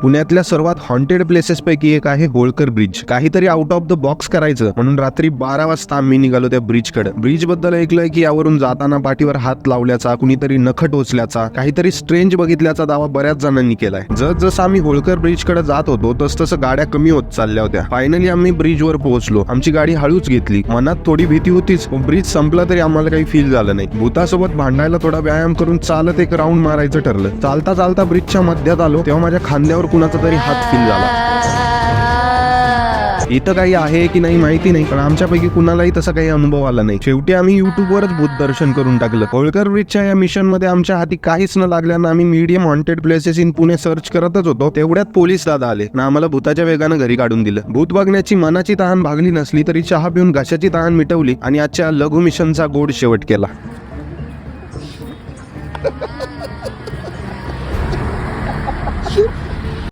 पुण्यातल्या सर्वात haunted places पैकी एक आहे होळकर ब्रिज. काहीतरी आउट ऑफ द बॉक्स करायचं म्हणून रात्री 12 वाजता आम्ही निघालो त्या ब्रिज कडे. ब्रिज बद्दल ऐकलंय की यावरून जाताना पाठीवर हात लावल्याचा, कुणीतरी नख टोचल्याचा, काहीतरी स्ट्रेंज बघितल्याचा दावा बऱ्याच जणांनी केलाय. जसं आम्ही होळकर ब्रिज कडे जात होतो तसं गाड्या कमी होत चालल्या होत्या. फायनली आम्ही ब्रिज वर पोहोचलो. आमची गाडी हळूच घेतली. मनात थोडी भीती होतीच. ब्रिज संपला तरी आम्हाला काही फील झालं नाही. भूतासोबत भांडायला थोडा व्यायाम करून चालत एक राऊंड मारायचं ठरलं. चालता चालता ब्रिजच्या मध्यात आलो तेव्हा माझ्या खांद्यावर कुणाचा तरी हात फील झाला. इथं काही आहे की नाही माहिती नाही, पण आमच्यापैकी कुणालाही तसा काही अनुभव आला नाही. शेवटी आम्ही युट्यूबवरच भूत दर्शन करून टाकलं. होळकर ब्रिजच्या या मिशन मध्ये आमच्या हाती काहीच न लागल्यानं आम्ही medium haunted places in Pune search करतच होतो. तेवढ्यात पोलीस दादा आले ना आम्हाला भूताच्या वेगानं घरी काढून दिलं. भूत बघण्याची मनाची तहान भागली नसली तरी चहा पिऊन घशाची तहान मिटवली आणि आजच्या लघु मिशनचा गोड शेवट केला.